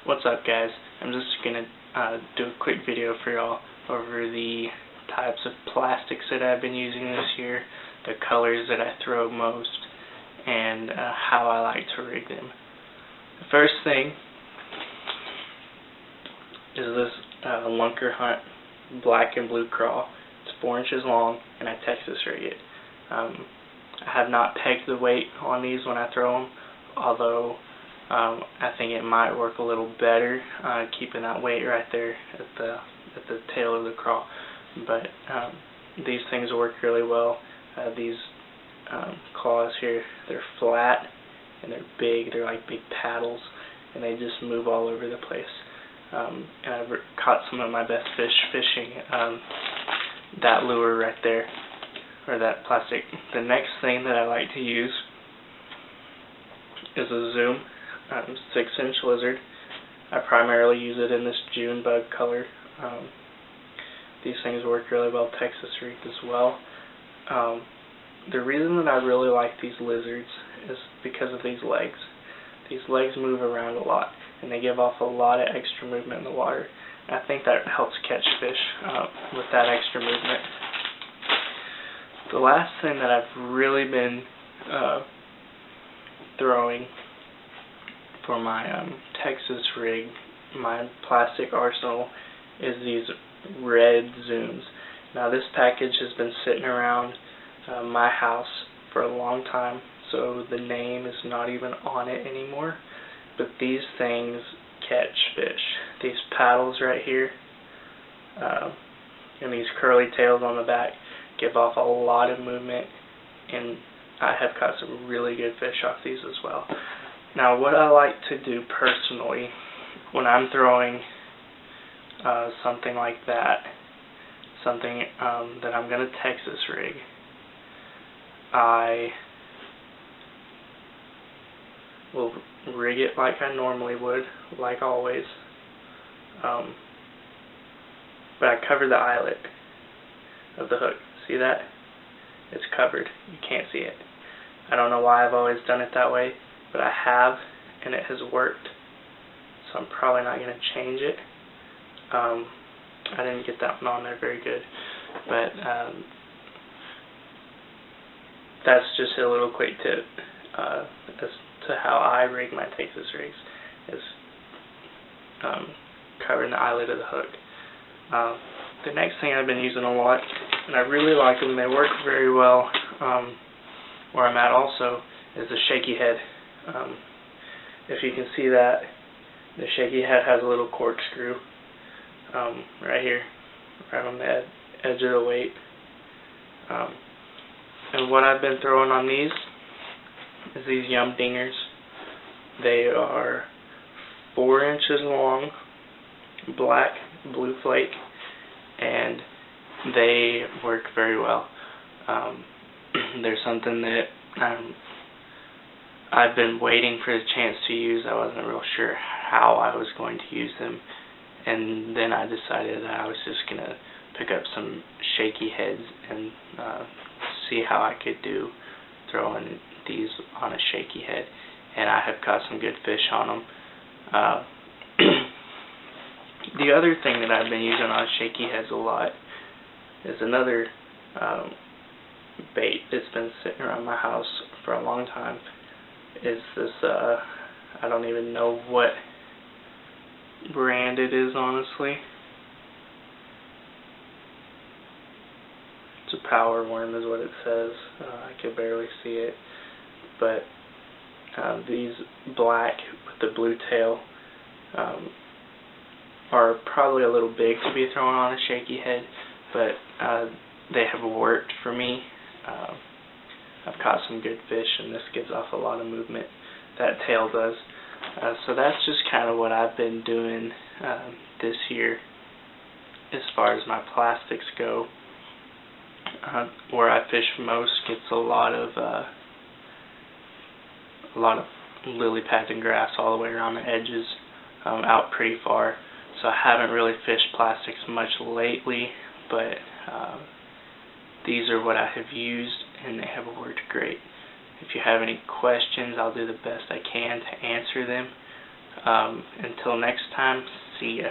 What's up, guys? I'm just gonna do a quick video for y'all over the types of plastics that I've been using this year, the colors that I throw most, and how I like to rig them. The first thing is this Lunker Hunt black and blue crawl. It's 4 inches long, and I Texas rig it. I have not pegged the weight on these when I throw them, although I think it might work a little better keeping that weight right there at the tail of the crawl. But these things work really well. These claws here, they're flat and they're big. They're like big paddles, and they just move all over the place. And I've caught some of my best fish fishing that lure right there, or that plastic. The next thing that I like to use is a Zoom 6-inch lizard. I primarily use it in this June bug color. These things work really well Texas rigged as well. The reason that I really like these lizards is because of these legs. These legs move around a lot, and they give off a lot of extra movement in the water. And I think that helps catch fish with that extra movement. The last thing that I've really been throwing for my Texas rig, my plastic arsenal, is these red Zooms. Now this package has been sitting around my house for a long time, so the name is not even on it anymore, but these things catch fish. These paddles right here and these curly tails on the back give off a lot of movement, and I have caught some really good fish off these as well. Now what I like to do personally when I'm throwing something like that, something that I'm going to Texas rig, I will rig it like I normally would, like always, but I cover the eyelet of the hook. See that? It's covered. You can't see it. I don't know why I've always done it that way, but I have, and it has worked, so I'm probably not going to change it. I didn't get that one on there very good, but that's just a little quick tip as to how I rig my Texas rigs, is covering the eyelet of the hook. The next thing I've been using a lot, and I really like them, they work very well where I'm at also, is the shaky head. If you can see that, the shaky head has a little corkscrew right here, right on the edge of the weight. And what I've been throwing on these is these Yum Dingers. They are 4 inches long, black, blue flake, and they work very well. They're something that I've been waiting for the chance to use. I wasn't real sure how I was going to use them, and then I decided that I was just going to pick up some shaky heads and see how I could do throwing these on a shaky head, and I have caught some good fish on them. The other thing that I've been using on shaky heads a lot is another bait that's been sitting around my house for a long time. Is this, I don't even know what brand it is, honestly. It's a power worm is what it says. I can barely see it, but these black with the blue tail are probably a little big to be thrown on a shaky head, but they have worked for me. I've caught some good fish, and this gives off a lot of movement. That tail does. So that's just kind of what I've been doing this year as far as my plastics go. Where I fish most gets a lot of lily pads and grass all the way around the edges, out pretty far. So I haven't really fished plastics much lately, but these are what I have used, and they have worked great. If you have any questions, I'll do the best I can to answer them. Until next time, see ya.